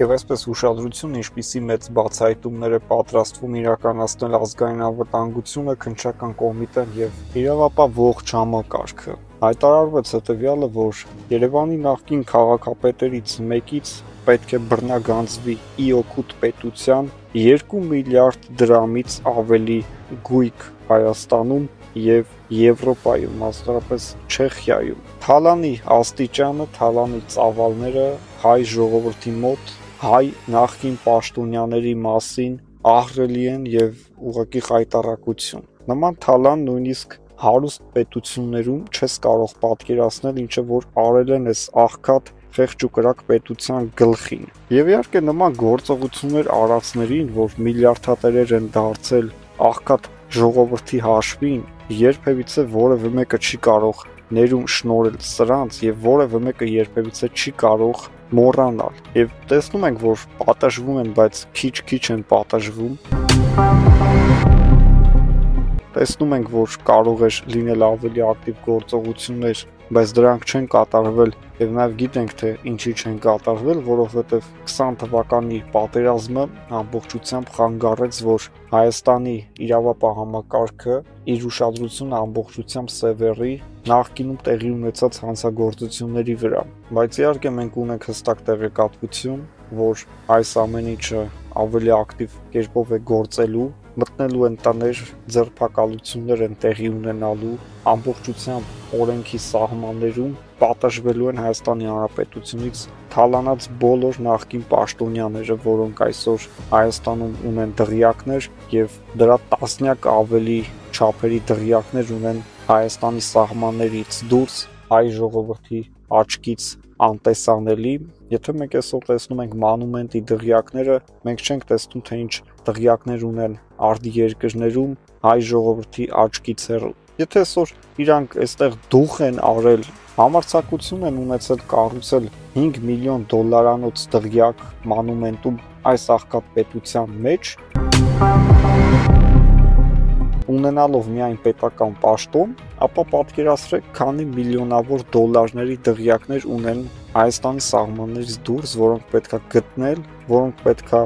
Եվ այսպես ուշադրություն, ինչպիսի մեծ բացահայտումներ է պատրաստվում իրականացնել ազգային անվտանգությունը, քննչական կոմիտեն եւ իրավապահ ողջ համակարգը։ Հայտարարվեց հետևյալը, որ Երևանի նախկին քաղաքապետերից մեկից պետք է բռնագանձվի ի օգուտ պետության 2 միլիարդ դրամից ավելի գույք Հայաստանում եւ Եվրոպայում, մասնավորապես Չեխիայում։ Թալանի աստիճանը, թալանի ծավալները հայ ժողովրդի մոտ հայ նախկին պաշտոնյաների մասին ահռելի են եւ ուղղակի խայտառակություն։ Նման թալան նույնիսկ հարուստ պետություններում չես կարող պատկերացնել, ինչը որ արել են այս աղքատ խեղճ ու կրակ պետության գլխին։ Եվ իհարկե նման գործողություններ արածներին, որ միլիարդատերեր են դարձել աղքատ ժողովրդի հաշվին, երբևիցե որևէ մեկը չի կարող ներում շնորհել սրանց եւ որևէ մեկը երբևիցե չի կարող մոռանալ։ Եվ տեսնում ենք, որ պատժվում են, բայց քիչ-քիչ են պատժվում։ Տեսնում ենք, որ կարող է լինել ավելի ակտիվ գործողություններ, բայց դրանք չեն կատարվել եւ նաեւ գիտենք թե ինչի չեն կատարվել, որովհետեւ 20 թվականի պատերազմը ամբողջությամբ խանգարեց, որ Հայաստանի իրավապահ համակարգը իր ուշադրությունը ամբողջությամբ սևեռի նախկինում տեղի ունեցած հանցագործությունների վրա։ Բայց իհարկե մենք ունենք հստակ տեղեկատվություն, որ այս ամեն ինչը ավելի ակտիվ կերպով է գործելու, մտնելու են տներ, ձերբակալություններ են տեղի ունենալու, ամբողջությամբ օրենքի սահմաններում պատժվելու են Հայաստանի Հանրապետությունից թալանած բոլոր նախկին պաշտոնյաները, որոնք այսօր Հայաստանում ունեն դղյակներ եւ դրա տասնյակ ավելի չափերի դղյակներ ունեն Հայաստանի սահմաններից դուրս, հայ ժողովրդի աչքից անտեսանելի։ Եթե մենք այսօր տեսնում ենք մանումենտի դղյակները, մենք չենք տեսնում թե ինչ դղյակներ ունեն արտերկրներում հայ ժողովրդի աչքից հեռու։ Եթե այսօր իրանք այստեղ դուխ են արել, համարձակություն են ունեցել կառուցել 5 միլիոն դոլարանոց դղյակ մանումենտում այս աղքատ պետության մեջ, ունենալով միայն պետական պաշտոն, ապա պատկերացրեք, քանի միլիոնավոր դոլարների դղյակներ ունեն Հայաստանի սահմաններից դուրս, որոնք պետքա գտնել, որոնք պետքա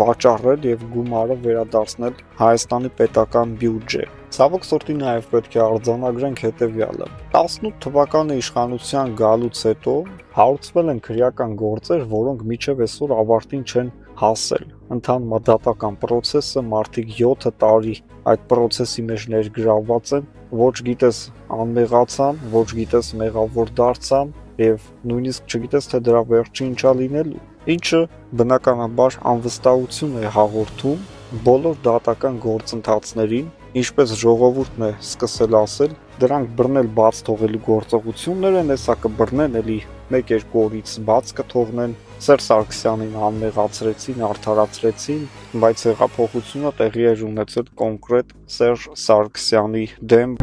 վաճառել եւ գումարը վերադարձնել Հայաստանի պետական բյուջե։ Ցավոք սրտի նաև պետք է արձանագրենք հետևյալը. 18 թվականի իշխանության գալուց հետո հարուցվել են քրեական գործեր, որոնք մինչև այսօր ավարտին չեն հասել։ Ընդհանրադատական process-ը մարդիկ 7 տարի այդ process-ի մեջ ներգրավված են, ոչ գիտես անմեղացան, ոչ գիտես մեղավոր դարձան եւ նույնիսկ չգիտես թե դրա վերջը ինչա լինելու, ինչը բնականաբար անվստահություն է հաղորդում բոլոր դատական գործընթացներին, ինչպես ժողովուրդն է սկսել ասել, դրանք բռնել բաց թողելու գործողություններ են, հեսա կբռնեն, էլի 1-2 օրից բաց կթողնեն, Սերժ Սարգսյանին անմեղացրեցին, արդարացրեցին, բայց հեղափոխությունը տեղի էր ունեցել կոնկրետ Սերժ Սարգսյանի դեմ,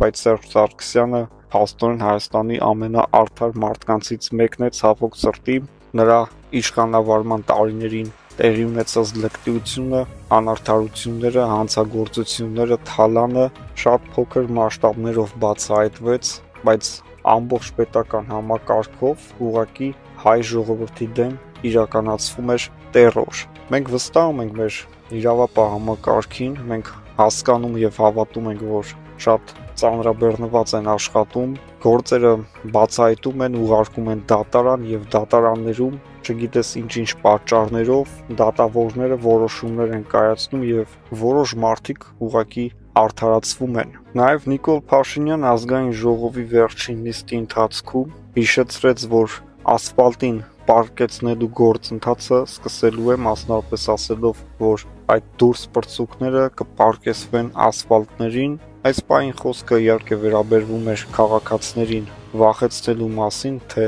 բայց Սերժ Սարգսյանը փաստորեն Հայաստանի ամենաարդար մարդկանցից մեկն է, ցավոք սրտի, նրա իշխանավարման տարիներին տեղի ունեցած լկտիությունը, անարդարությունները, հանցագործությունները, թալանը շատ փոքր մասշտաբներով բացահայտվեց, բայց ամբողջ պետական համակարգով ուղղակի հայ ժողովրդի դեմ իրականացվում էր տերոր։ Մենք վստահում ենք մեր իրավապահ համակարգին, մենք հասկանում եւ հավատում ենք, որ շատ ծանրաբեռնված են աշխատում, գործերը բացահայտում են, ուղարկում են դատարան եւ դատարաններում չգիտես ինչ-ինչ պատճառներով դատավորները որոշումներ են կայացնում եւ որոշ մարդիկ ուղղակի արդարացվում են։ Նաեւ Նիկոլ Փաշինյան ազգային ժողովի վերջին նիստի ընթացքում հիշեցրեց, որ ասֆալտին պարկեցնելու գործընթացը սկսելու է, մասնավորապես ասելով, որ այդ դուրս պրծուկները կպարկեսվեն ասֆալտներին։ Այս պահին խոսքը իհարկե վերաբերվում էր քաղաքացիներին վախեցնելու մասին, թե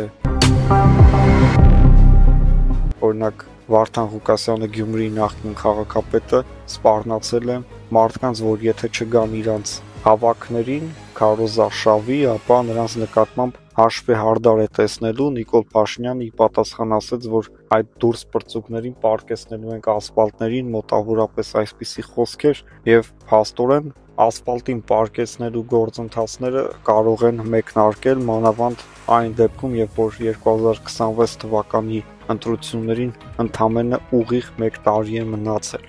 օրինակ Վարդան Ղուկասյանը Գյումրիի նախկին քաղաքապետը սպառնացել է մարդկանց, որ եթե չգան իրանց հավաքներին, քարոզարշավի, ապա նրանց նկատմամբ հաշվեհարդար է տեսնելու։ Նիկոլ Փաշինյանը ի պատասխան ասաց, որ այդ դուրս պրծուկներին պարկեսնելու ենք ասֆալտներին, մոտավորապես այսպիսի խոսքեր, եւ փաստորեն ասֆալտին պարկեցնելու գործընթացները կարող են մեկնարկել, մանավանդ այն դեպքում, երբ որ 2026 թվականի ընտրություններին ընդամենը ուղիղ 1 տարի է մնացել։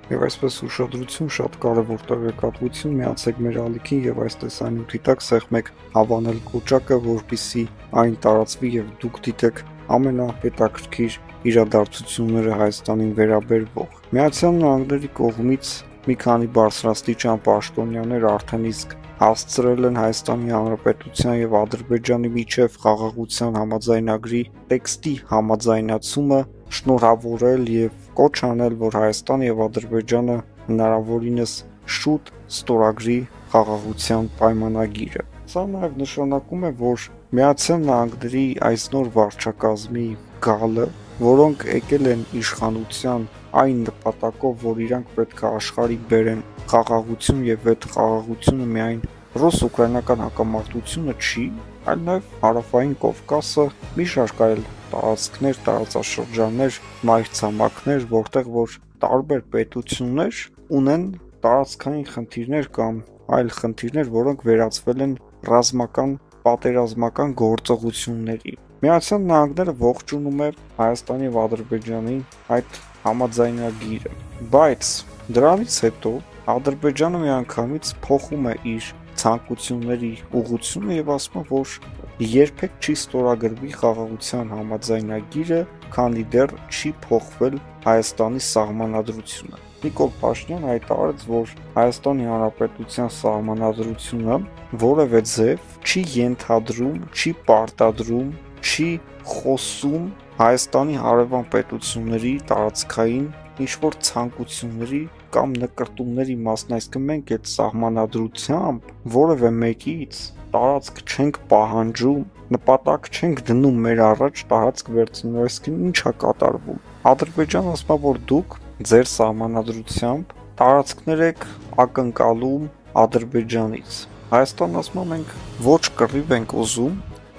Եվ այսպես ուշադրություն, շատ կարևոր տեղեկատվություն, միացեք մեր ալիքին եւ այս տեսանյութի տակ սեղմեք հավանել կոճակը, որպեսզի այն տարածվի եւ դուք դիտեք ամենահետաքրքիր իրադարձությունները Հայաստանին վերաբերող։ Միացյալ Նահանգների կողմից մի քանի բարձրաստիճան պաշտոնյաներ արդեն իսկ հասցրել են Հայաստանի Հանրապետության եւ Ադրբեջանի միջև խաղաղության համաձայնագրի տեքստի համաձայնացումը շնորհավորել եւ կոչ անել, որ Հայաստանը եւ Ադրբեջանը հնարավորինս շուտ ստորագրի խաղաղության պայմանագիրը։ Սա նաեւ նշանակում է, որ Միացյալ Նահանգների այս նոր վարչակազմի գալը, որոնք եկել են իշխանության այն նպատակով, որ իրանք պետք է աշխարհի բերեն խաղաղություն եւ այդ խաղաղությունը միայն ռուս-ուկրաինական հակամարտությունը չի, այլ նաեւ Հարավային Կովկասը մի շարք այլ տարածքներ, տարածաշրջաններ, մայրցամաքներ, որտեղ որ տարբեր պետություններ ունեն տարածքային խնդիրներ կամ այլ խնդիրներ, որոնք վերածվել են ռազմական, պատերազմական գործողությունների։ Միացյալ Նահանգները ողջունում է Հայաստանի եւ Ադրբեջանի այդ համաձայնագիրը, բայց դրանից հետո Ադրբեջանը միանգամից փոխում է իր ցանկությունների ուղղությունը եւ ասում է, որ երբեք չի ստորագրվի խաղաղության համաձայնագիրը, քանի դեռ չի փոխվել Հայաստանի սահմանադրությունը։ Նիկոլ Փաշինյանը հայտարարեց, որ Հայաստանի Հանրապետության սահմանադրությունը որևէ ձև չի ենթադրում, չի պարտադրում, չի խոսում Հայաստանի հարևան պետությունների տարածքային ինչ-որ ցանկությունների կամ նկրտումների մասն, այսինքն մենք այդ սահմանադրությամբ որևէ մեկից տարածք չենք պահանջում, նպատակ չենք դնում մեր առաջ տարածք վերցնելու, այսինքն ինչ է կատարվում։ Ադրբեջանը ասում է, որ դուք ձեր սահմանադրությամբ տարածքներ եք ակնկալում Ադրբեջանից։ Հայաստանն ասում է, մենք ոչ կռիվ ենք ուզում,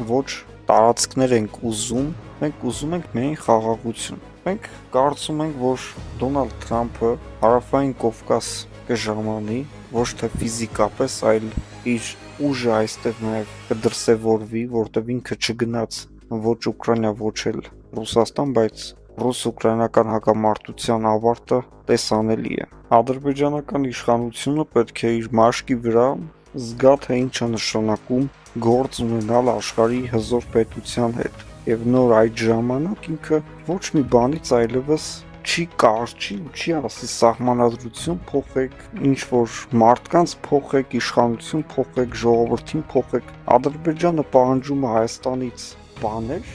ոչ տարածքներ ենք ուզում, մենք ուզում ենք միայն խաղաղություն։ Մենք կարծում ենք, որ Դոնալդ Թրամփը Հարավային Կովկաս կժամանի, ոչ թե ֆիզիկապես, այլ իր ուժը այստեղ նաև կդրսևորվի, որտեղ ինքը չգնաց ոչ Ուկրաինա, ոչ էլ Ռուսաստան, բայց ռուս-ուկրաինական հակամարտության ավարտը տեսանելի է։ Ադրբեջանական իշխանությունը պետք է իր մաշկի վրա զգա, թե ինչ է նշանակում գործ ունենալ աշխարհի հզոր պետության հետ։ Եվ նոր այդ ժամանակ ինքը ոչ մի բանից այլևս չի կարճի ու չի ասի սահմանադրություն փոխեք, ինչ որ մարդկանց փոխեք, իշխանություն փոխեք, ժողովրդին փոխեք։ Ադրբեջանը պահանջում է Հայաստանից բաներ,